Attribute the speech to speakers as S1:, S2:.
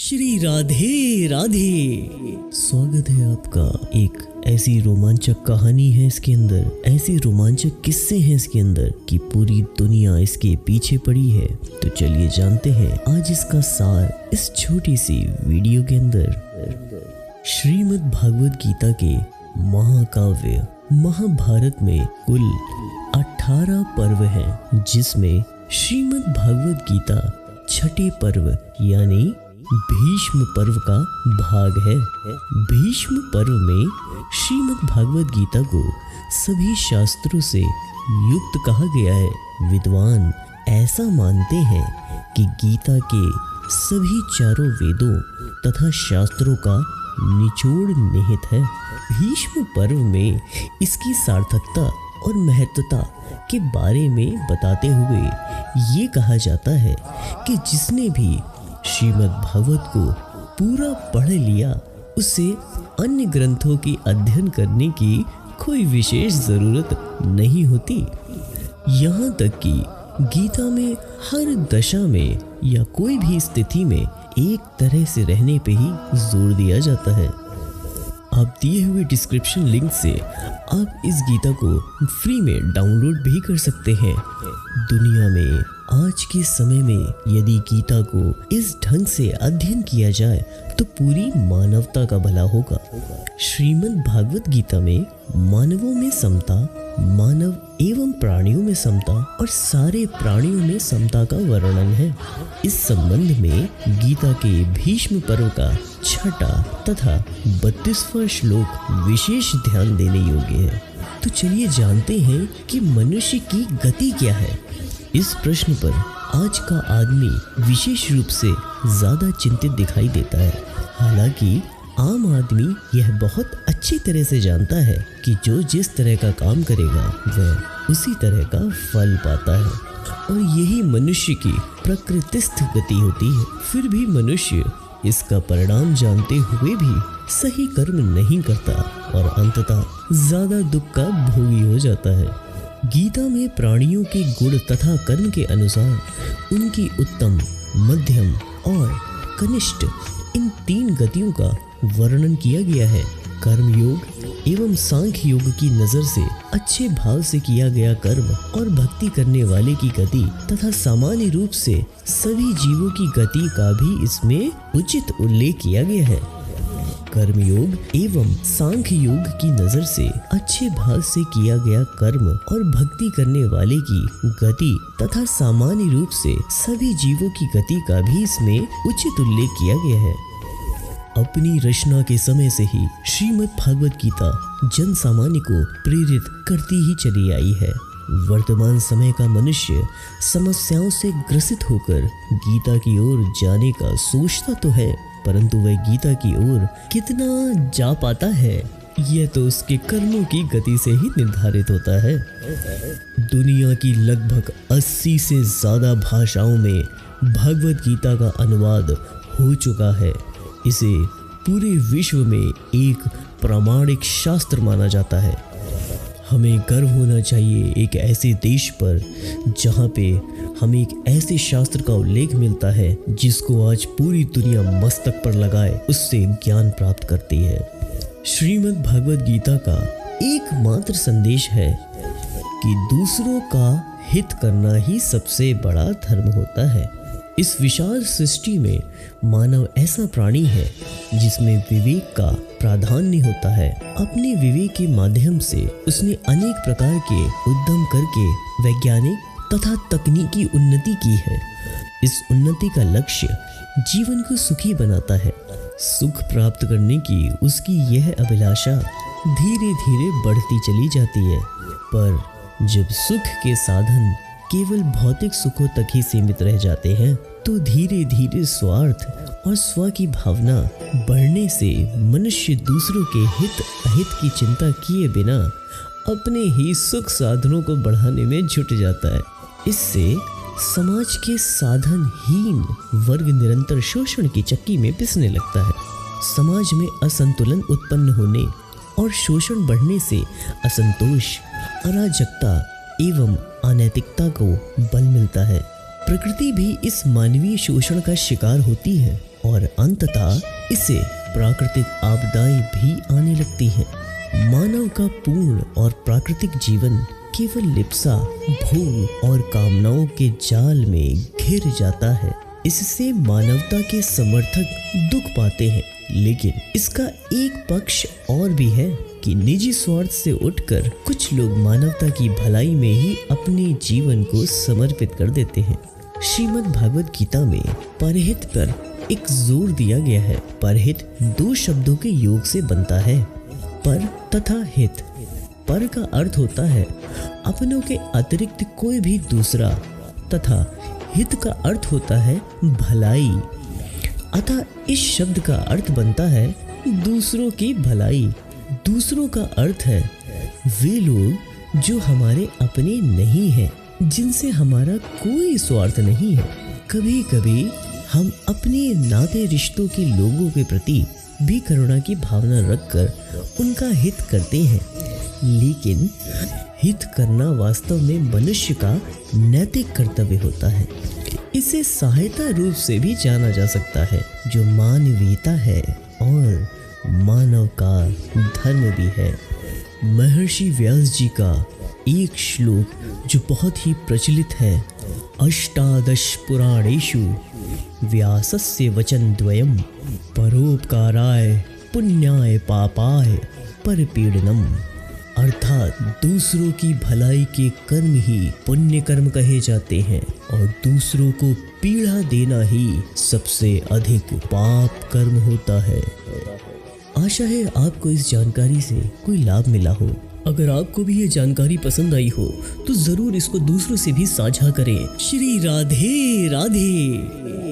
S1: श्री राधे राधे। स्वागत है आपका। एक ऐसी रोमांचक कहानी है इसके अंदर, ऐसी रोमांचक किस्से हैं इसके अंदर कि पूरी दुनिया इसके पीछे पड़ी है। तो चलिए जानते हैं आज इसका सार इस छोटी सी वीडियो के अंदर। श्रीमद् भागवत गीता के महाकाव्य महाभारत में कुल 18 पर्व हैं, जिसमें श्रीमद् भागवत गीता छठे पर्व यानी भीष्म पर्व का भाग है। भीष्म पर्व में श्रीमद् भागवत गीता को सभी शास्त्रों से युक्त कहा गया है। विद्वान ऐसा मानते हैं कि गीता के सभी चारों वेदों तथा शास्त्रों का निचोड़ निहित है। भीष्म पर्व में इसकी सार्थकता और महत्वता के बारे में बताते हुए ये कहा जाता है कि जिसने भी श्रीमद् भागवत को पूरा पढ़ लिया उसे अन्य ग्रंथों की अध्ययन करने की कोई विशेष जरूरत नहीं होती। यहाँ तक कि गीता में हर दशा में या कोई भी स्थिति में एक तरह से रहने पे ही जोर दिया जाता है। आप दिए हुए डिस्क्रिप्शन लिंक से आप इस गीता को फ्री में डाउनलोड भी कर सकते हैं। दुनिया में आज के समय में यदि गीता को इस ढंग से अध्ययन किया जाए तो पूरी मानवता का भला होगा। श्रीमद् भागवत गीता में मानवों में समता, मानव एवं प्राणियों में समता और सारे प्राणियों में समता का वर्णन है। इस संबंध में गीता के भीष्म पर्व का छठा तथा 32वां श्लोक विशेष ध्यान देने योग्य है। तो चलिए जानते हैं कि मनुष्य की गति क्या है। इस प्रश्न पर आज का आदमी विशेष रूप से ज्यादा चिंतित दिखाई देता है। हालांकि आम आदमी यह बहुत अच्छी तरह से जानता है कि जो जिस तरह का काम करेगा वह उसी तरह का फल पाता है, और यही मनुष्य की प्रकृतिस्थ गति होती है। फिर भी मनुष्य इसका परिणाम जानते हुए भी सही कर्म नहीं करता और अंततः ज्यादा दुख का भोगी हो जाता है। गीता में प्राणियों के गुण तथा कर्म के अनुसार उनकी उत्तम, मध्यम और कनिष्ठ इन 3 गतियों का वर्णन किया गया है। कर्म योग एवं सांख्य योग की नजर से अच्छे भाव से किया गया कर्म और भक्ति करने वाले की गति तथा सामान्य रूप से सभी जीवों की गति का भी इसमें उचित उल्लेख किया गया है। कर्म योग एवं सांख्य योग की नजर से अच्छे भाव से किया गया कर्म और भक्ति करने वाले की गति तथा सामान्य रूप से सभी जीवों की गति का भी इसमें उचित उल्लेख किया गया है। अपनी रचना के समय से ही श्रीमद् भागवत गीता जन सामान्य को प्रेरित करती ही चली आई है। वर्तमान समय का मनुष्य समस्याओं से ग्रसित होकर गीता की ओर जाने का सोचता तो है, परंतु वह गीता की ओर कितना जा पाता है यह तो उसके कर्मों की गति से ही निर्धारित होता है। दुनिया की लगभग 80 से ज्यादा भाषाओं में भगवत गीता का अनुवाद हो चुका है। इसे पूरे विश्व में एक प्रामाणिक शास्त्र माना जाता है। हमें गर्व होना चाहिए एक ऐसे देश पर जहाँ पे हमें एक ऐसे शास्त्र का उल्लेख मिलता है जिसको आज पूरी दुनिया मस्तक पर लगाए उससे ज्ञान प्राप्त करती है। श्रीमद् भागवत गीता का एकमात्र संदेश है कि दूसरों का हित करना ही सबसे बड़ा धर्म होता है। इस विशाल सृष्टि में मानव ऐसा प्राणी है जिसमें विवेक का प्राधान्य होता है। अपने विवेक के माध्यम से उसने अनेक प्रकार के उद्यम करके वैज्ञानिक तथा तकनीकी उन्नति की है। इस उन्नति का लक्ष्य जीवन को सुखी बनाता है। सुख प्राप्त करने की उसकी यह अभिलाषा धीरे धीरे बढ़ती चली जाती है, पर जब सुख के साधन केवल भौतिक सुखों तक ही सीमित रह जाते हैं तो धीरे धीरे स्वार्थ और स्व की भावना बढ़ने से मनुष्य दूसरों के हित अहित की चिंता किए बिना अपने ही सुख साधनों को बढ़ाने में जुट जाता है। इससे समाज के साधनहीन वर्ग निरंतर शोषण की चक्की में पिसने लगता है। समाज में असंतुलन उत्पन्न होने और शोषण बढ़ने से असंतोष, अराजकता एवं अनैतिकता को बल मिलता है। प्रकृति भी इस मानवीय शोषण का शिकार होती है। और अंततः इससे प्राकृतिक आपदाएं भी आने लगती हैं। मानव का पूर्ण और प्राकृतिक जीवन केवल लिप्सा, भोग और कामनाओं के जाल में घिर जाता है। इससे मानवता के समर्थक दुख पाते हैं, लेकिन इसका एक पक्ष और भी है कि निजी स्वार्थ से उठकर कुछ लोग मानवता की भलाई में ही अपने जीवन को समर्पित कर देते हैं। श्रीमद् भागवत गीता में परहित पर एक जोर दिया गया है। परहित दो शब्दों के योग से बनता है, पर तथा हित। पर का अर्थ होता है अपनों के अतिरिक्त कोई भी दूसरा, तथा हित का अर्थ होता है भलाई। अतः इस शब्द का अर्थ बनता है दूसरों की भलाई। दूसरों का अर्थ है वे लोग जो हमारे अपने नहीं हैं, जिनसे हमारा कोई स्वार्थ नहीं है। कभी कभी हम अपने नाते रिश्तों के लोगों के प्रति भी करुणा की भावना रखकर उनका हित करते हैं, लेकिन हित करना वास्तव में मनुष्य का नैतिक कर्तव्य होता है। इसे सहायता रूप से भी जाना जा सकता है, जो मानवीयता है और मानव का धर्म भी है। महर्षि व्यास जी का एक श्लोक जो बहुत ही प्रचलित है, अष्टादश पुराणेषु व्यासस्य वचन द्वयम् परोपकाराय पुण्याय पापाय परपीडनम। अर्थात दूसरों की भलाई के कर्म ही पुण्य कर्म कहे जाते हैं और दूसरों को पीड़ा देना ही सबसे अधिक पाप कर्म होता है। आशा है आपको इस जानकारी से कोई लाभ मिला हो। अगर आपको भी ये जानकारी पसंद आई हो तो जरूर इसको दूसरों से भी साझा करें। श्री राधे राधे।